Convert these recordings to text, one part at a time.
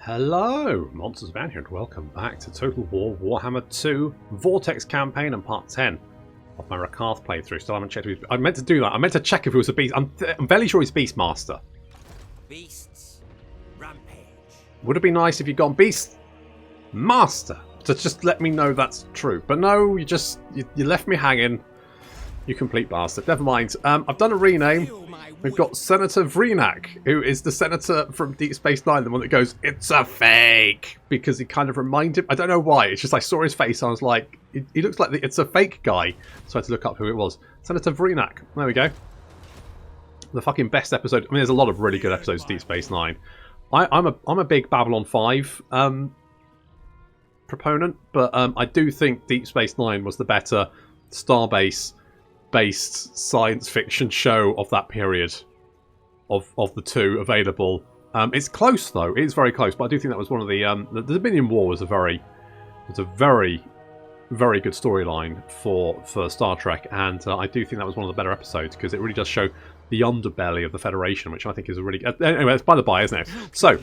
Hello, Monsters Band here, and welcome back to Total War Warhammer 2 Vortex Campaign and Part 10 of my Rakarth playthrough. Still haven't checked if I meant to do that. I meant to check if it was a beast. I'm fairly sure he's Beastmaster. Beasts. Rampage. Would have been nice if you'd gone Beastmaster to just let me know that's true. But no, you left me hanging. You complete bastard. Never mind. I've done a rename. We've got Senator Vreenak, who is the senator from Deep Space Nine, the one that goes, "It's a fake," because he kind of reminded. I don't know why. It's just I saw his face. And I was like, he looks like it's a fake guy. So I had to look up who it was. Senator Vreenak. There we go. The fucking best episode. I mean, there's a lot of really good episodes of Deep Space Nine. I'm a big Babylon 5 proponent, but I do think Deep Space Nine was the better Starbase based science fiction show of that period of the two available. It's close though, it is very close, but I do think that was one of the Dominion War was a very very good storyline for Star Trek, and I do think that was one of the better episodes because it really does show the underbelly of the Federation, which I think is a really anyway, it's by the by, isn't it? So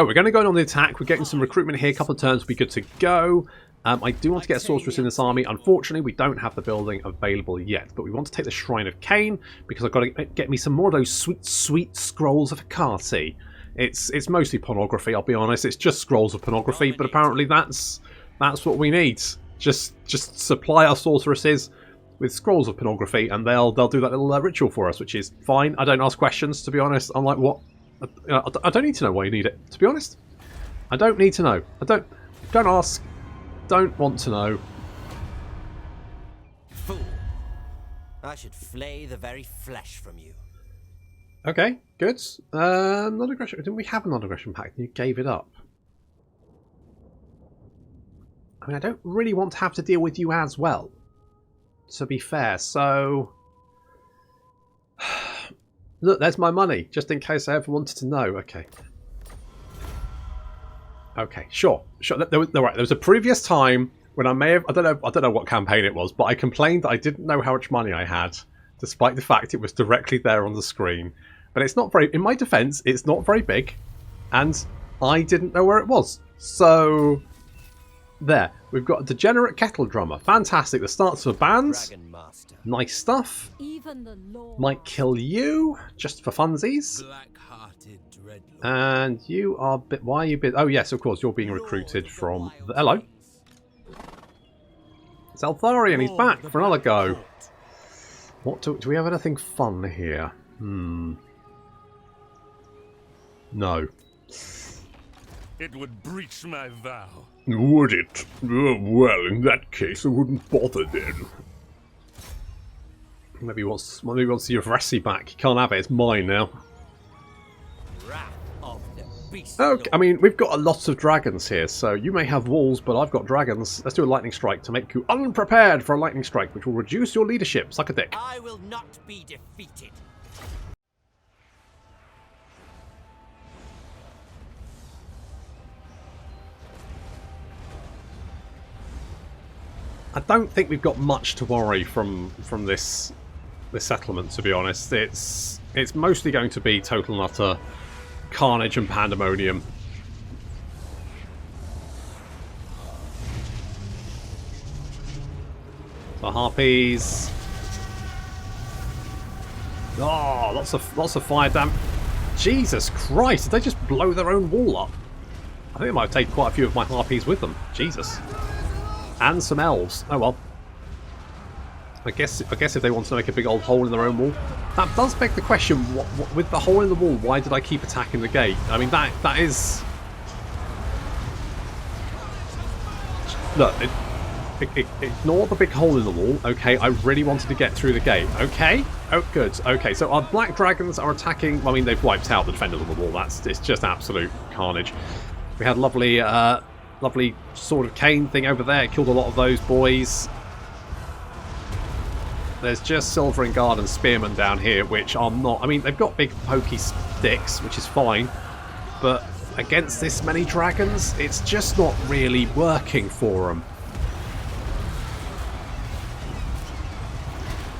we're going to go on the attack. We're getting some recruitment here, a couple of turns will be good to go. I do want to get a sorceress in this army. Unfortunately, we don't have the building available yet, but we want to take the Shrine of Cain because I've got to get me some more of those sweet scrolls of Akati. It's mostly pornography, I'll be honest. It's just scrolls of pornography, but apparently that's what we need. Just supply our sorceresses with scrolls of pornography, and they'll do that little ritual for us, which is fine. I don't ask questions, to be honest. I'm like, what? I don't need to know why you need it, to be honest. I don't need to know. Don't ask. Don't want to know. Fool. I should flay the very flesh from you. Okay, good. Non-aggression. Didn't we have a non-aggression pact and you gave it up? I mean, I don't really want to have to deal with you as well, to be fair, so... Look, there's my money, just in case I ever wanted to know. Okay. Okay, sure. There was a previous time when I may have I don't know what campaign it was, but I complained that I didn't know how much money I had, despite the fact it was directly there on the screen. But it's not very. In my defence, it's not very big, and I didn't know where it was. So there, we've got a degenerate kettle drummer. Fantastic. The starts of bands. Nice stuff. Might kill you just for funsies. And you are why are you oh yes, of course, you're being recruited from hello. It's Eltharion, he's back for another go. What do we have anything fun here? No. It would breach my vow. Would it? Well, in that case I wouldn't bother then. Maybe he wants your Vresi back. You can't have it, it's mine now. Okay, I mean, we've got a lot of dragons here, so you may have walls, but I've got dragons. Let's do a lightning strike to make you unprepared for a lightning strike, which will reduce your leadership. Suck a dick. I will not be defeated. I don't think we've got much to worry from this settlement, to be honest. It's mostly going to be total and utter carnage and pandemonium. The harpies. Oh, lots of fire damp. Jesus Christ! Did they just blow their own wall up? I think they might have taken quite a few of my harpies with them. Jesus. And some elves. Oh well. I guess if they want to make a big old hole in their own wall, that does beg the question: what, with the hole in the wall, why did I keep attacking the gate? I mean, that is. Look, ignore the big hole in the wall. Okay, I really wanted to get through the gate. Okay, oh good. Okay, so our black dragons are attacking. I mean, they've wiped out the defenders on the wall. It's just absolute carnage. We had lovely Sword of Cain thing over there. It killed a lot of those boys. There's just Silver and Guard and Spearmen down here, which are not... I mean, they've got big pokey sticks, which is fine. But against this many dragons, it's just not really working for them.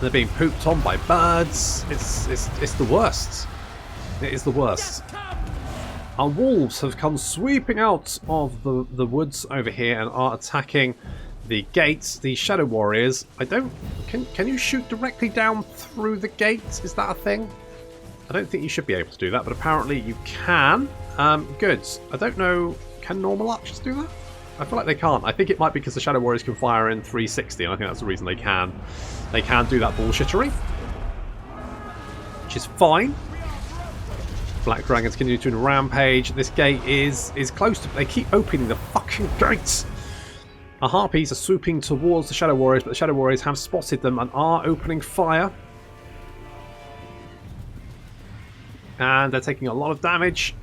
They're being pooped on by birds. It's the worst. It is the worst. Our wolves have come sweeping out of the woods over here and are attacking the gates. The Shadow Warriors. I don't... Can you shoot directly down through the gates? Is that a thing? I don't think you should be able to do that, but apparently you can. Good. I don't know... Can normal archers do that? I feel like they can't. I think it might be because the Shadow Warriors can fire in 360, and I think that's the reason they can. They can do that bullshittery. Which is fine. Black Dragons continue to rampage. This gate is close to... They keep opening the fucking gates. Our Harpies are swooping towards the Shadow Warriors, but the Shadow Warriors have spotted them and are opening fire. And they're taking a lot of damage.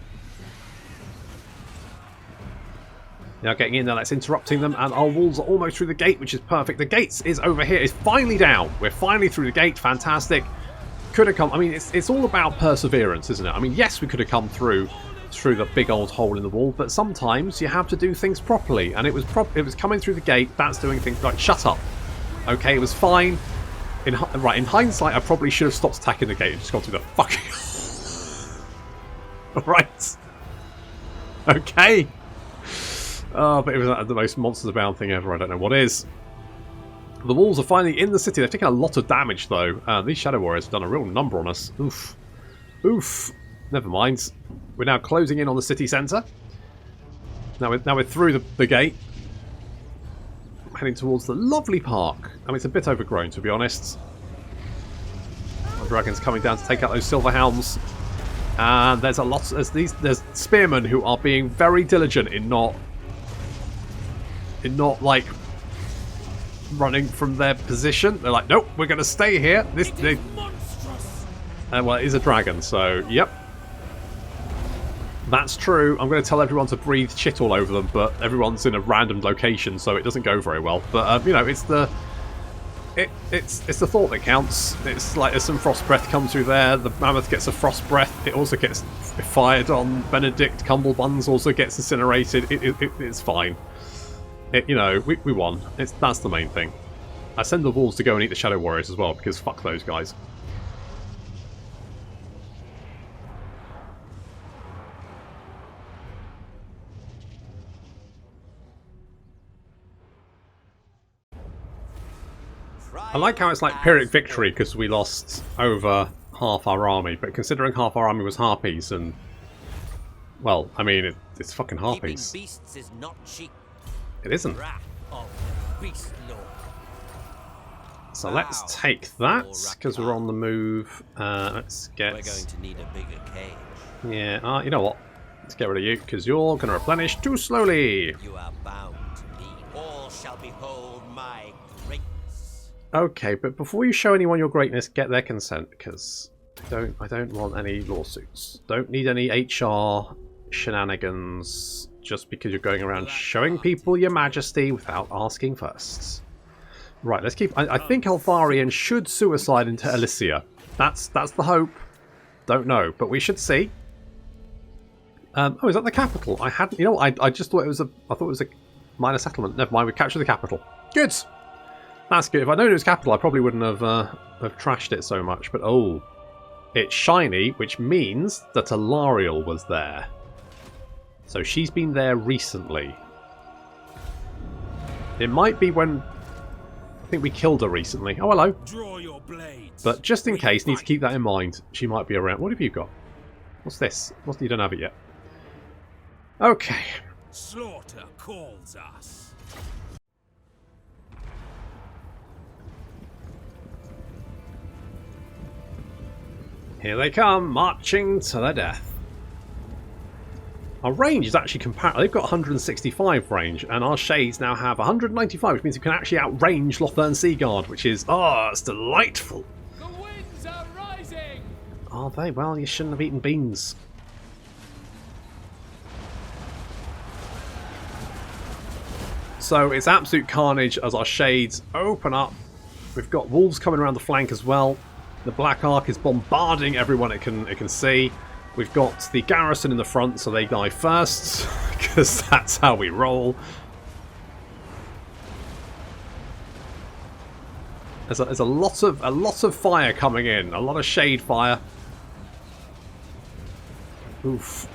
Now getting in there, that's interrupting them, and our wolves are almost through the gate, which is perfect. The gates is over here. It's finally down. We're finally through the gate. Fantastic. Could have come... I mean, it's all about perseverance, isn't it? I mean, yes, we could have come through the big old hole in the wall, but sometimes you have to do things properly, and it was coming through the gate. That's doing things like... Shut up. Okay, it was fine. In hindsight, I probably should have stopped attacking the gate and just gone through the fucking... Right. Okay. Oh, but it was the most monsters abound thing ever. I don't know what is. The walls are finally in the city. They've taken a lot of damage, though. These Shadow Warriors have done a real number on us. Oof. Oof. Never mind. We're now closing in on the city centre. Now we're through the gate. Heading towards the lovely park. I mean, it's a bit overgrown, to be honest. Our dragons coming down to take out those silver hounds. And there's a lot... There's spearmen who are being very diligent in not like running from their position. They're like, nope, we're going to stay here. Well, it is a dragon, so yep, that's true. I'm going to tell everyone to breathe shit all over them, but everyone's in a random location, so it doesn't go very well. But you know, it's the thought that counts. It's like there's some frost breath comes through there. The mammoth gets a frost breath. It also gets fired on. Benedict Cumblebuns also gets incinerated. It's fine. You know, we won. That's the main thing. I send the wolves to go and eat the Shadow Warriors as well, because fuck those guys. I like how it's like Pyrrhic victory because we lost over half our army, but considering half our army was Harpies and... Well, I mean, it's fucking Harpies. Beasts is not cheap. It isn't. So let's take that, because we're on the move. Let's get... We're going to need a bigger cage. Yeah, you know what? Let's get rid of you, because you're going to replenish too slowly. You are bound to me. All shall behold my greatness. Okay, but before you show anyone your greatness, get their consent, because I don't want any lawsuits. Don't need any HR shenanigans just because you're going around showing people your majesty without asking first. Right, let's keep... I think Altharian should suicide into Elysia. That's the hope. Don't know, but we should see. Oh, is that the capital? I hadn't... You know what? I just thought it was a... I thought it was a minor settlement. Never mind, we captured the capital. Good! That's good. If I'd known it was capital, I probably wouldn't have trashed it so much. But, oh... It's shiny, which means that Alariel was there. So she's been there recently. It might be when... I think we killed her recently. Oh, hello. Draw your blades. But just in case, need to keep that in mind. She might be around. What have you got? What's this? You don't have it yet. Okay. Slaughter calls us. Here they come, marching to their death. Our range is actually comparable. They've got 165 range, and our shades now have 195, which means we can actually outrange Lothern Seaguard, which is, oh, it's delightful. The winds are rising. Are they? Well, you shouldn't have eaten beans. So it's absolute carnage as our shades open up. We've got wolves coming around the flank as well. The Black Ark is bombarding everyone it can see. We've got the garrison in the front, so they die first, because that's how we roll. There's a lot of fire coming in, a lot of shade fire. Oof.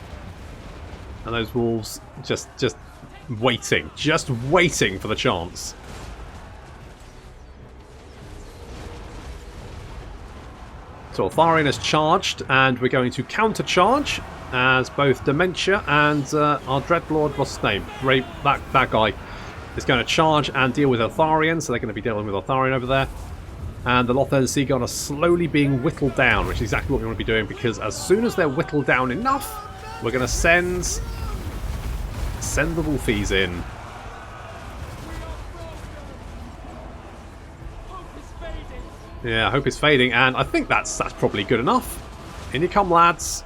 And those wolves just waiting for the chance. So Tharian has charged, and we're going to counter-charge as both Dementia and our Dreadlord, what's his name? That guy is going to charge and deal with Eltharion, so they're going to be dealing with Eltharion over there. And the Lothern Seagon are slowly being whittled down, which is exactly what we want to be doing, because as soon as they're whittled down enough, we're going to send the Wolfies in. Yeah, hope is fading, and I think that's probably good enough. In you come, lads.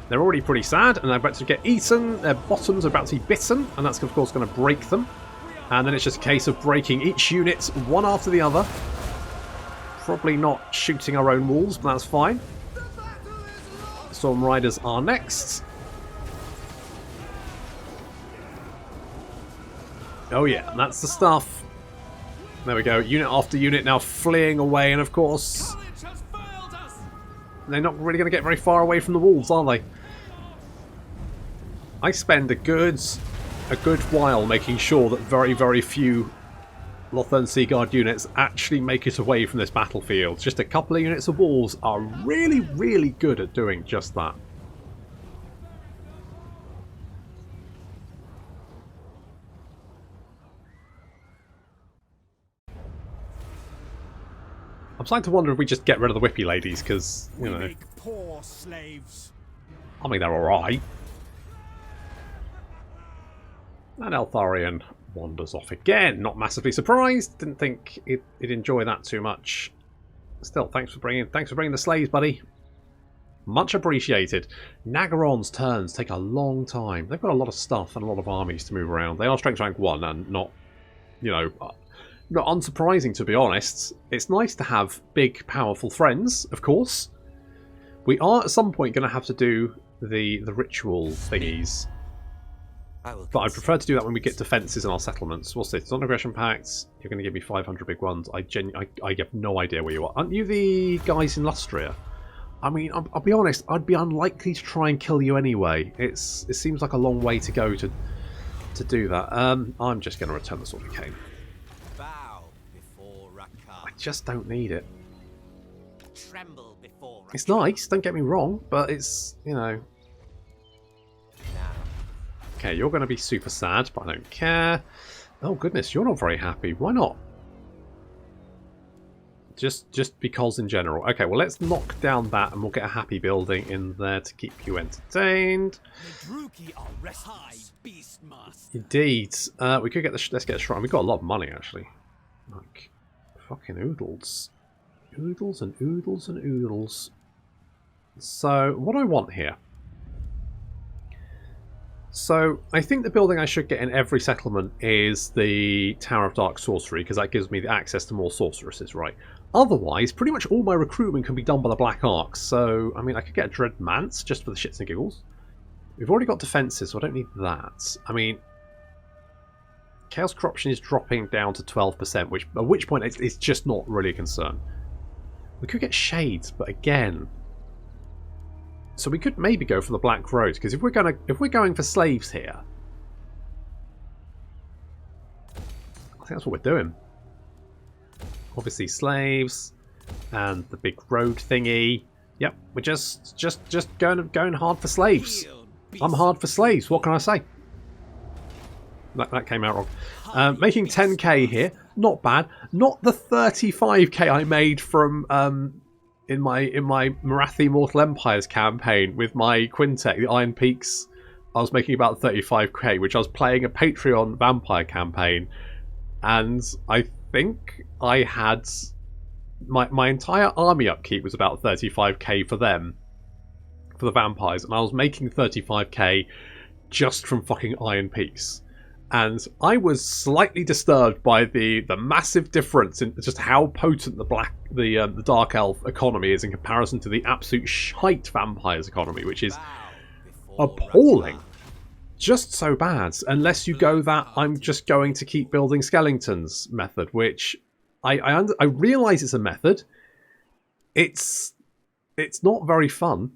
They're already pretty sad, and they're about to get eaten. Their bottoms are about to be bitten, and that's of course going to break them. And then it's just a case of breaking each unit one after the other. Probably not shooting our own walls, but that's fine. Storm Riders are next. Oh yeah, and that's the stuff. There we go, unit after unit now fleeing away, and of course they're not really going to get very far away from the walls, are they? I spend a good while making sure that very, very few Lothern Seaguard units actually make it away from this battlefield. Just a couple of units of walls are really, really good at doing just that. I'm starting to wonder if we just get rid of the whippy ladies, because, you know, Make poor slaves. I mean, they're alright. And Eltharion wanders off again. Not massively surprised. Didn't think it'd enjoy that too much. Still, thanks for bringing the slaves, buddy. Much appreciated. Nagaron's turns take a long time. They've got a lot of stuff and a lot of armies to move around. They are strength rank 1 and not, you know, not unsurprising, to be honest. It's nice to have big, powerful friends, of course. We are at some point going to have to do the ritual thingies. But I prefer to do that when we get defences in our settlements. What's this? Non-aggression pacts. You're going to give me 500 big ones. I have no idea where you are. Aren't you the guys in Lustria? I mean, I'll be honest. I'd be unlikely to try and kill you anyway. It seems like a long way to go to do that. I'm just going to return the Sword of Cain. I just don't need it. Tremble before It's nice. Don't get me wrong, but it's, you know. Okay, you're going to be super sad, but I don't care. Oh goodness, you're not very happy. Why not? Just because in general. Okay, well let's knock down that and we'll get a happy building in there to keep you entertained. Indeed. We could get the let's get a shrine. We've got a lot of money actually. Like fucking oodles. Oodles and oodles and oodles. So what do I want here? So, I think the building I should get in every settlement is the Tower of Dark Sorcery, because that gives me the access to more sorceresses, right? Otherwise, pretty much all my recruitment can be done by the Black Arcs, so, I mean, I could get a Dread Manse just for the shits and giggles. We've already got defences, so I don't need that. I mean, Chaos Corruption is dropping down to 12%, at which point it's just not really a concern. We could get Shades, but again... So we could maybe go for the Black Road, because if we're going for slaves here, I think that's what we're doing. Obviously slaves and the big road thingy. Yep, we're just going hard for slaves. I'm hard for slaves. What can I say? That came out wrong. Making 10k here, not bad. Not the 35k I made from. In my Marathi Mortal Empires campaign with my Quintet, the Iron Peaks, I was making about 35k, which I was playing a Patreon vampire campaign, and I think I had my entire army upkeep was about 35k for them, for the vampires, and I was making 35k just from fucking Iron Peaks. And I was slightly disturbed by the massive difference in just how potent the Dark Elf economy is in comparison to the absolute shite Vampires economy, which is appalling. Just so bad. Unless you go that I'm just going to keep building skeletons method, which I realise it's a method. It's not very fun.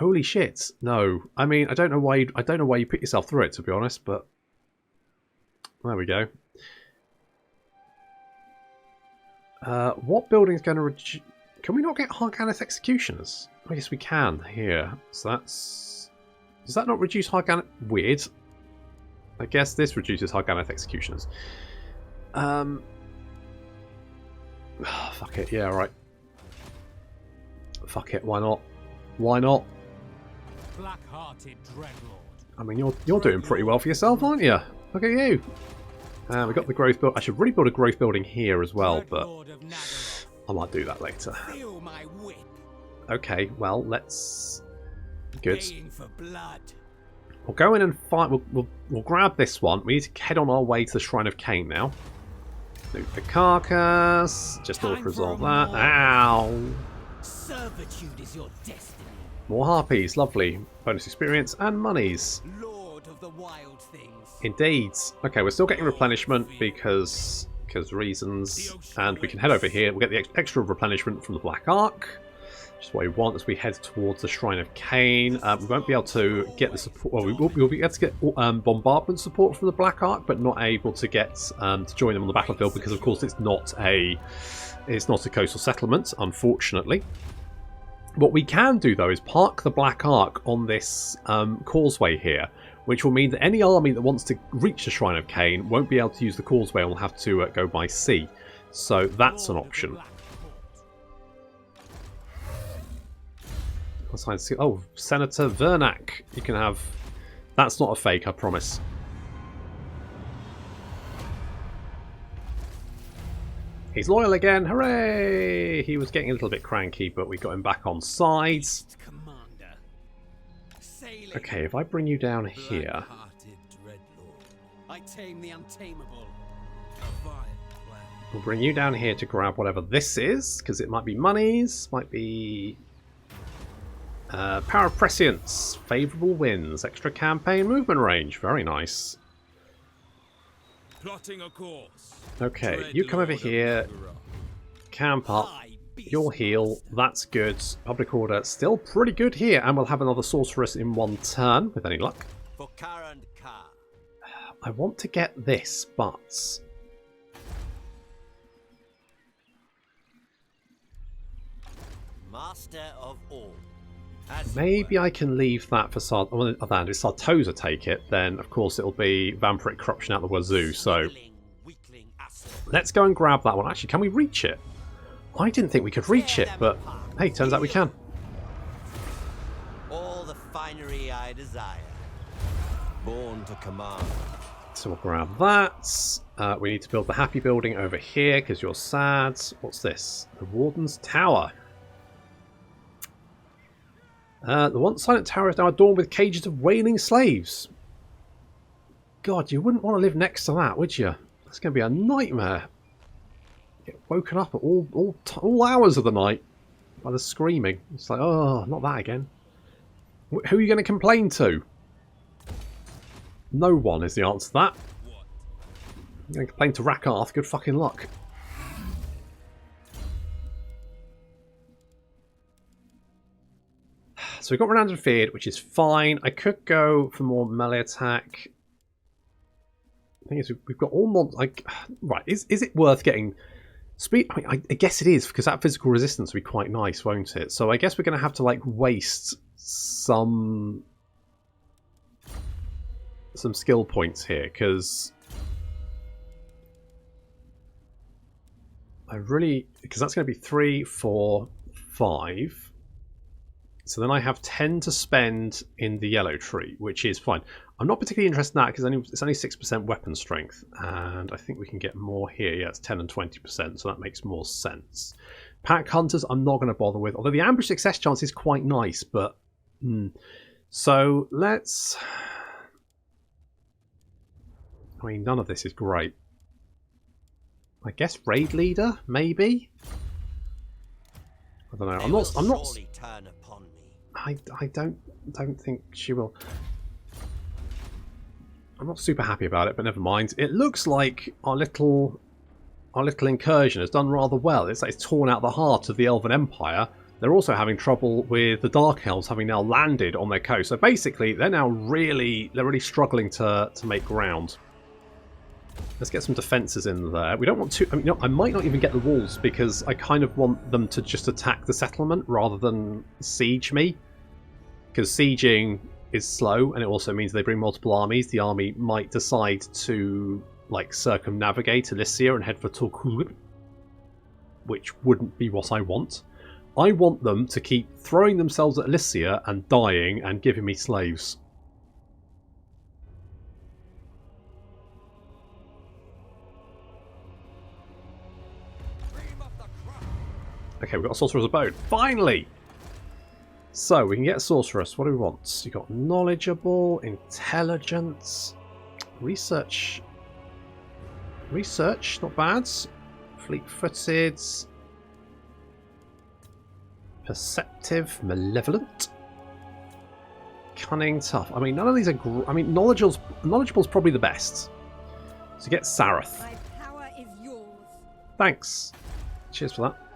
Holy shit! No, I mean I don't know why you put yourself through it, to be honest, but there we go. What building's going to reduce? Can we not get Harganeth executioners? I guess we can here. So that's... Does that not reduce Harganeth? Weird. I guess this reduces Harganeth executioners. Fuck it. Yeah, right. Fuck it. Why not? Why not? Black-hearted dreadlord. I mean, you're doing pretty well for yourself, aren't you? Look at you. We got the growth build. I should really build a growth building here as well, but I might do that later. Feel my whip. Okay, well, let's... Good. Baying for blood. We'll go in and fight. We'll grab this one. We need to head on our way to the Shrine of Cain now. Loot the carcass. Just Time auto resolve for that. more. Ow! Servitude is your destiny. More harpies. Lovely. Bonus experience and monies. Lord of the wild things. Indeed. Okay, we're still getting replenishment because reasons. And we can head over here. We'll get the extra replenishment from the Black Ark. Which is what we want as we head towards the Shrine of Cain. We won't be able to get the support. Well, we'll be able to get bombardment support from the Black Ark, but not able to get to join them on the battlefield because, of course, it's not a coastal settlement, unfortunately. What we can do though is park the Black Ark on this causeway here, which will mean that any army that wants to reach the Shrine of Cain won't be able to use the causeway and will have to go by sea. So that's an option. Oh, Senator Vernac. You can have... That's not a fake, I promise. He's loyal again. Hooray! He was getting a little bit cranky, but we got him back on sides. Commander. Sailing. Okay, if I bring you down here... Black-hearted dreadlord. I tame the untamable. A vile plan. We'll bring you down here to grab whatever this is, because it might be monies, might be... power of prescience, favourable winds, extra campaign movement range. Very nice. Plotting a course. Okay, you come over here, camp up, you'll heal, that's good. Public order, still pretty good here, and we'll have another sorceress in one turn, with any luck. For Kar and Kar. I want to get this, but... Master of all. As you Maybe were. I can leave that for Sard... Well, if Sartosa take it, then of course it'll be Vampiric Corruption out the wazoo, so... Weakling asshole. Let's go and grab that one. Actually, can we reach it? I didn't think we could reach it, but hey, turns out we can. All the finery I desire. Born to command. So we'll grab that. We need to build the happy building over here because you're sad. What's this? The Warden's Tower. The once silent tower is now adorned with cages of wailing slaves. God, you wouldn't want to live next to that, would you? That's going to be a nightmare. Get woken up at all hours of the night by the screaming. It's like, oh, not that again. Who are you going to complain to? No one is the answer to that. I'm going to complain to Rakarth. Good fucking luck. So we've got Renowned and Feared, which is fine. I could go for more melee attack. The thing is, we've got all mod... Like, right, is it worth getting... Speed? I mean, I guess it is, because that physical resistance will be quite nice, won't it? So I guess we're going to have to, like, waste some skill points here, because... Because that's going to be 3, 4, 5... So then I have 10 to spend in the yellow tree, which is fine. I'm not particularly interested in that because it's only 6% weapon strength. And I think we can get more here. Yeah, it's 10 and 20%, so that makes more sense. Pack Hunters I'm not going to bother with. Although the ambush success chance is quite nice, but... So let's... I mean, none of this is great. I guess Raid Leader, maybe? I don't know. I'm not... Surely turn upon me. I don't think she will. I'm not super happy about it, but never mind. It looks like our little incursion has done rather well. It's like it's torn out the heart of the Elven Empire, they're also having trouble with the Dark Elves having now landed on their coast. So basically, they're now really struggling to make ground. Let's get some defences in there. We don't want to... I mean, I might not even get the walls because I kind of want them to just attack the settlement rather than siege me. Because sieging is slow, and it also means they bring multiple armies. The army might decide to, like, circumnavigate Elysia and head for Torquil, which wouldn't be what I want. I want them to keep throwing themselves at Elysia and dying and giving me slaves. Okay, we've got a Sorcerer's Abode. Finally! So, we can get a Sorceress. What do we want? You've got Knowledgeable, Intelligence, Research. Research, not bad. Fleet-footed. Perceptive, Malevolent. Cunning, Tough. I mean, none of these are... I mean, Knowledgeable's probably the best. So get Sareth. My power is yours. Thanks. Cheers for that.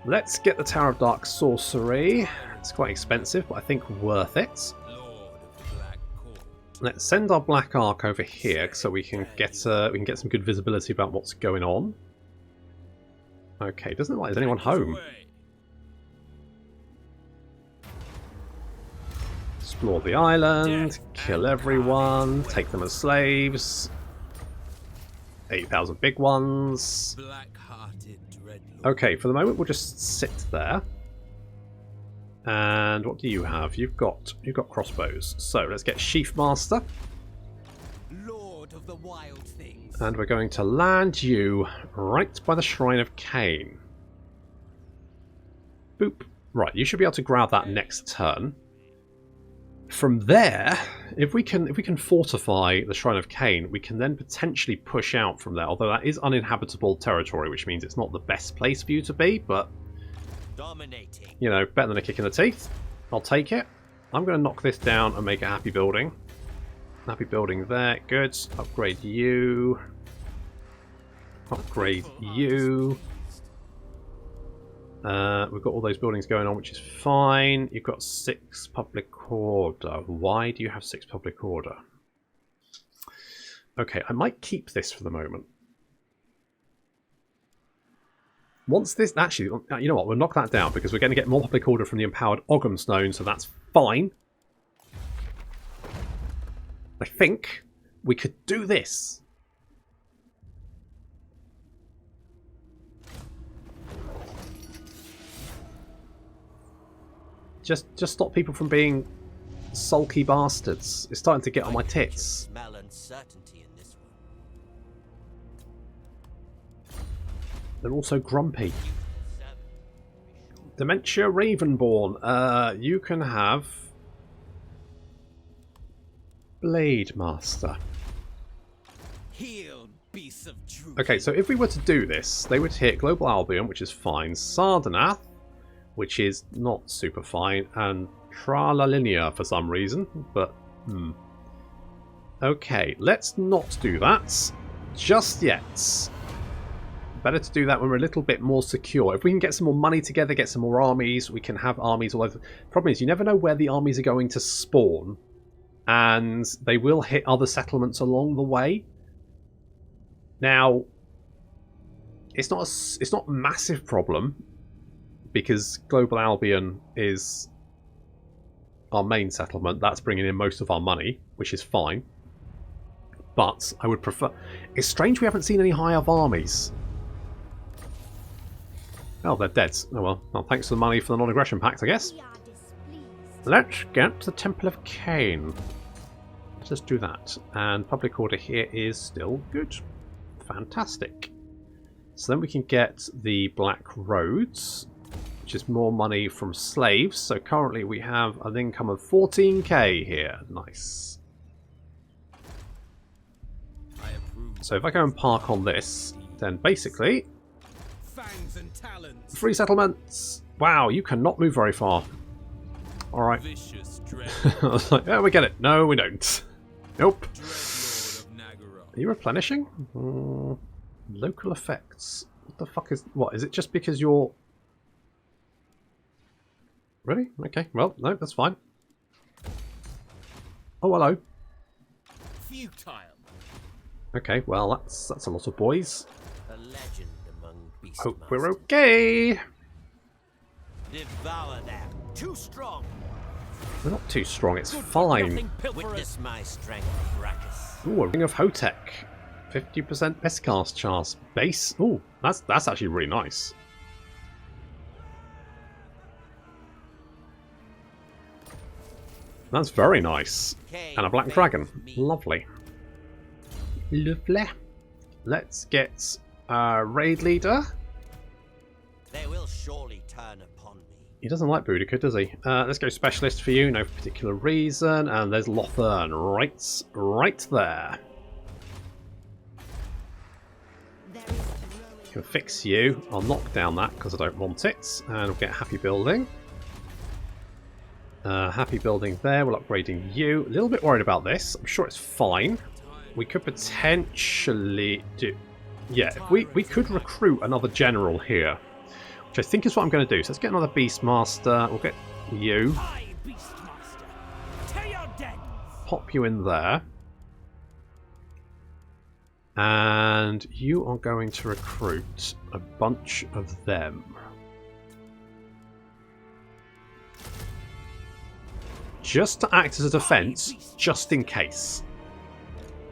Let's get the Tower of Dark Sorcery. It's quite expensive, but I think worth it. Let's send our Black Ark over here so we can get some good visibility about what's going on. Okay, doesn't look like there's anyone home. Explore the island, kill everyone, take them as slaves. 8,000 big ones. Okay, for the moment we'll just sit there. And what do you have? You've got crossbows. So let's get Sheaf Master. Lord of the wild things. And we're going to land you right by the Shrine of Cain. Boop. Right, you should be able to grab that next turn. From there, if we can fortify the Shrine of Cain, we can then potentially push out from there. Although that is uninhabitable territory, which means it's not the best place for you to be, but Dominating. you know, better than a kick in the teeth. I'll take it. I'm going to knock this down and make a happy building. Happy building there. Good. Upgrade you. Upgrade you. We've got all those buildings going on, which is fine. You've got 6 public order. Why do you have 6 public order? Okay, I might keep this for the moment. Once this... Actually, you know what? We'll knock that down because we're going to get more public order from the Empowered Ogham Stone, so that's fine. I think we could do this. Just stop people from being sulky bastards. It's starting to get on my tits. Smell uncertainty in this one. They're also grumpy. Dementia Ravenborn. You can have Blade Master. Heal, beasts of truth. Okay, so if we were to do this, they would hit Global Albion, which is fine, Sardanath, which is not super fine, and Tralalinia for some reason, but okay, let's not do that just yet. Better to do that when we're a little bit more secure. If we can get some more money together, get some more armies, we can have armies all over. Problem is, you never know where the armies are going to spawn, and they will hit other settlements along the way. Now, it's not a massive problem, because Global Albion is our main settlement. That's bringing in most of our money, which is fine. But I would prefer... It's strange we haven't seen any High-Up armies. Oh, they're dead. Oh well, thanks for the money for the non-aggression pact, I guess. Let's get the Temple of Cain. Let's just do that. And public order here is still good. Fantastic. So then we can get the Black Roads, which is more money from slaves. So currently we have an income of 14k here. Nice. So if I go and park on this, then basically... Fangs and talons. Free settlements! Wow, you cannot move very far. Alright. I was like, yeah, we get it. No, we don't. Nope. Are you replenishing? Local effects. What the fuck is... What, is it just because you're... Really? Okay, well, no, that's fine. Oh, hello. Futile. Okay, well, that's a lot of boys. A legend among beast Hope we're okay. Devour them. Too strong. We're not too strong, it's fine. Witness my strength, Brachus. Ooh, a Ring of Hotek. 50% best cast chance. Base. Ooh, that's actually really nice. That's very nice. And a black dragon. Lovely. Lovely. Let's get raid leader. They will surely turn upon me. He doesn't like Boudica, does he? Let's go specialist for you, no particular reason. And there's Lothern right there. Can fix you. I'll knock down that because I don't want it. And we'll get happy building. Happy building there. We're upgrading you. A little bit worried about this. I'm sure it's fine. We could potentially do... Yeah, we could recruit another general here. Which I think is what I'm going to do. So let's get another Beastmaster. We'll get you. Pop you in there. And you are going to recruit a bunch of them. Just to act as a defense, just in case.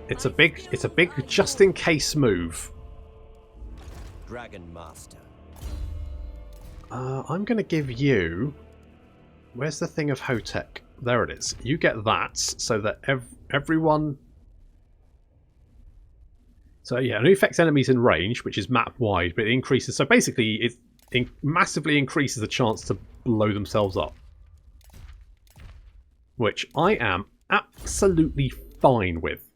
It's a big just in case move. Dragon Master. I'm going to give you... Where's the thing of Hotek? There it is. You get that so that everyone... So yeah, it only affects enemies in range, which is map wide, but it increases... So basically, it massively increases the chance to blow themselves up. Which I am absolutely fine with.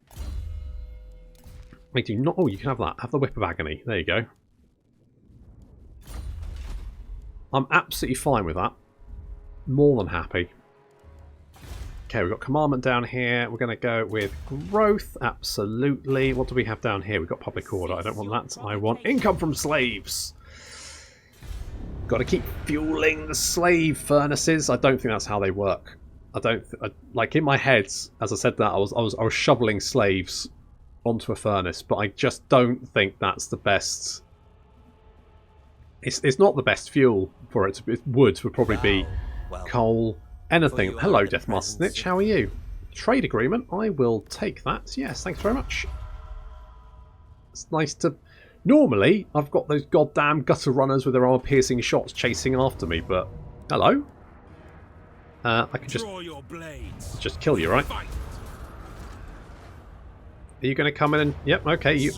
I do not... Oh, you can have that. Have the Whip of Agony. There you go. I'm absolutely fine with that. More than happy. Okay, we've got Commandment down here. We're going to go with Growth. Absolutely. What do we have down here? We've got Public Order. I don't want that. I want Income from Slaves. Got to keep fueling the slave furnaces. I don't think that's how they work. Like in my head, as I said that, I was shoveling slaves onto a furnace, but I just don't think that's the best. It's not the best fuel for it. Wood would probably be coal, anything. Hello, Deathmaster Snitch. How are you? Trade agreement. I will take that. Yes, thanks very much. It's nice to. Normally, I've got those goddamn gutter runners with their armor-piercing shots chasing after me, but hello. I can just kill you, right? Are you going to come in and... Yep, okay. You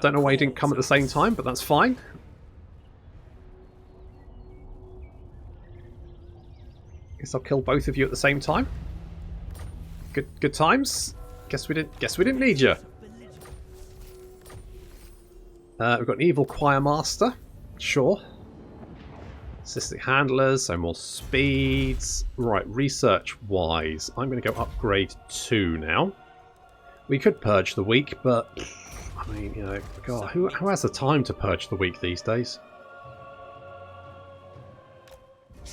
don't know why you didn't come at the same time, but that's fine. Guess I'll kill both of you at the same time. Good times. Guess we didn't need you. We've got an evil choir master. Sure. Assistant handlers, so more speeds. Right, research-wise, I'm going to go upgrade 2 now. We could purge the weak, but I mean, you know, God, who has the time to purge the weak these days?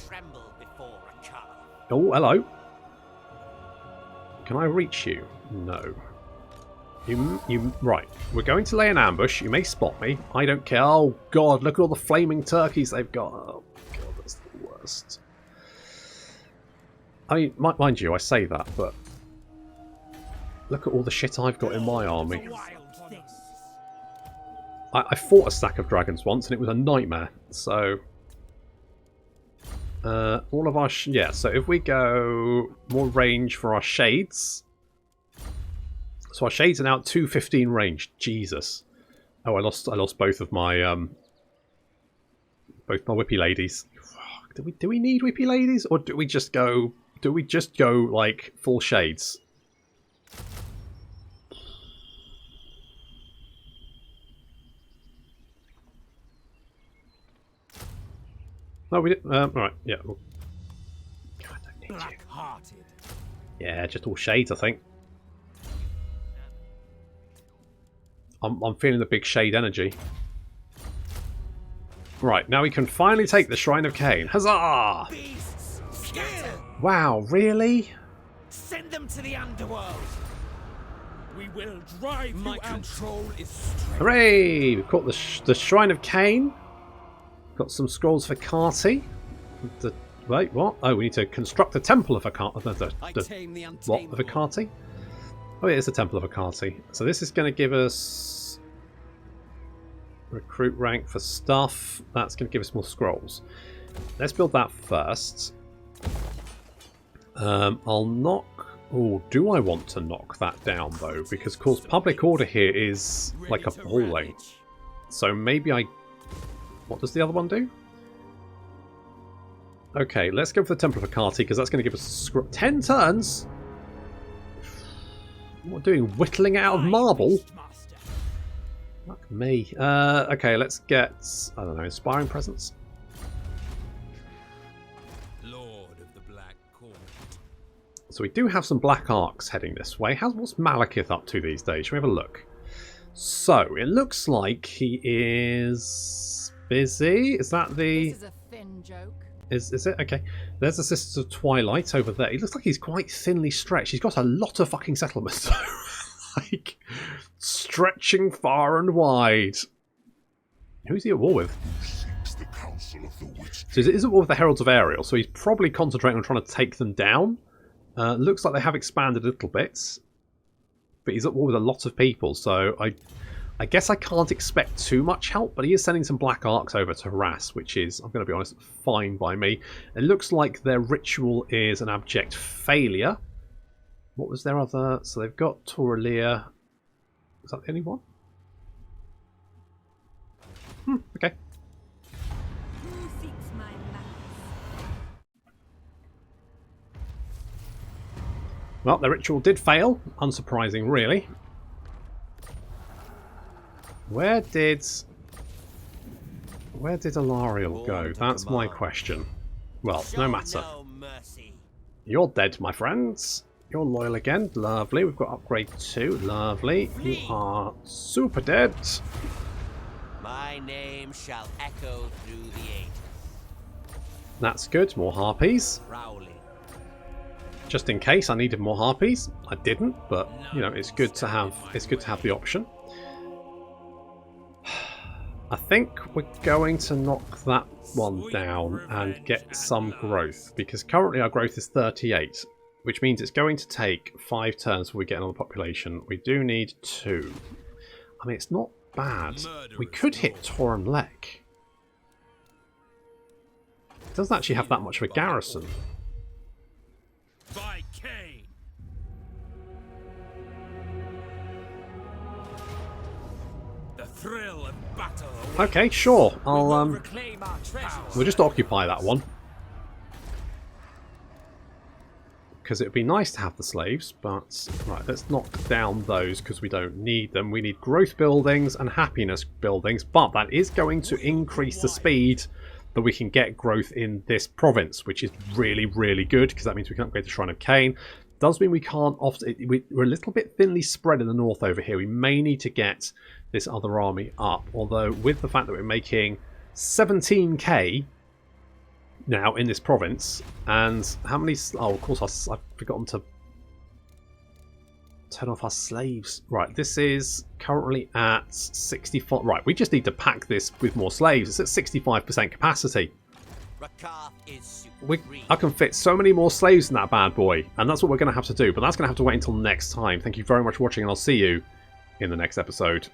Tremble before a child. Oh, hello. Can I reach you? No. You right. We're going to lay an ambush. You may spot me. I don't care. Oh God, look at all the flaming turkeys they've got. Oh God, that's the worst. I mean, mind you, I say that, but look at all the shit I've got in my army. I fought a stack of dragons once, and it was a nightmare. So, all of our yeah. So if we go more range for our shades. So our shades are now at 215 range. Jesus. Oh, I lost both of my whippy ladies. Do we need whippy ladies, or do we just go like full shades? No, we didn't. All right, yeah. God, I don't need you. Yeah, just all shades, I think. I'm feeling the big shade energy. Right, now we can finally take the Shrine of Cain. Huzzah! Wow, really? Send them to the underworld. We will drive My you out. control is strength. Hooray! We've got the Shrine of Cain. Got some scrolls for Carty. Wait, what? Oh, we need to construct a temple of Akati. I tame the What? untamable. Of Akati? Oh, yeah, it's a temple of Akati. So this is going to give us recruit rank for stuff. That's going to give us more scrolls. Let's build that first. I'll knock... Oh, do I want to knock that down, though? Because, of course, public order here is like Ready to appalling. ravage. So maybe I... What does the other one do? Okay, let's go for the Temple of Akati, because that's going to give us 10 turns? What doing? Whittling out of marble? Master. Fuck me. Okay, let's get... I don't know, Inspiring Presence? Lord of the Black Court. So we do have some Black Arcs heading this way. What's Malekith up to these days? Shall we have a look? So, it looks like he is busy. Is that the... This is a thin joke. Is it? Okay. There's the Sisters of Twilight over there. He looks like he's quite thinly stretched. He's got a lot of fucking settlements. Like, stretching far and wide. Who's he at war with? Seeks the counsel of the witch. So it is at war with the Heralds of Ariel, so he's probably concentrating on trying to take them down. Looks like they have expanded a little bit. But he's at war with a lot of people, so I guess I can't expect too much help, but he is sending some Black Arcs over to harass, which is, I'm going to be honest, fine by me. It looks like their ritual is an abject failure. What was their other... So they've got Toralia. Is that the only one? Okay. Who seeks my malice? Well, their ritual did fail. Unsurprising, really. Where did Alariel go? That's my question. Well, no matter. No mercy. You're dead, my friends. You're loyal again. Lovely. We've got upgrade 2. Lovely. You are super dead. My name shall echo through the ages. That's good. More harpies. Rowling. Just in case I needed more harpies. I didn't, but you know, it's good to have the option. I think we're going to knock that one down and get some growth, because currently our growth is 38, which means it's going to take 5 turns before we get another population. We do need 2. I mean, it's not bad. We could hit Torun Lek. It doesn't actually have that much of a garrison. By Cain. The thrill of battle. Okay, sure. I'll Reclaim our treasures. we'll just occupy that one. Because it would be nice to have the slaves, but right, let's knock down those because we don't need them. We need growth buildings and happiness buildings, but that is going to increase the speed that we can get growth in this province, which is really, really good because that means we can upgrade the Shrine of Cain. Does mean we can't we're a little bit thinly spread in the north over here. We may need to get this other army up, although with the fact that we're making 17k now in this province, and how many... Oh, of course, I've forgotten to turn off our slaves. Right, this is currently at 65. Right, we just need to pack this with more slaves. It's at 65% capacity. Rakath is I can fit so many more slaves in that bad boy, and that's what we're going to have to do, but that's going to have to wait until next time. Thank you very much for watching, and I'll see you in the next episode.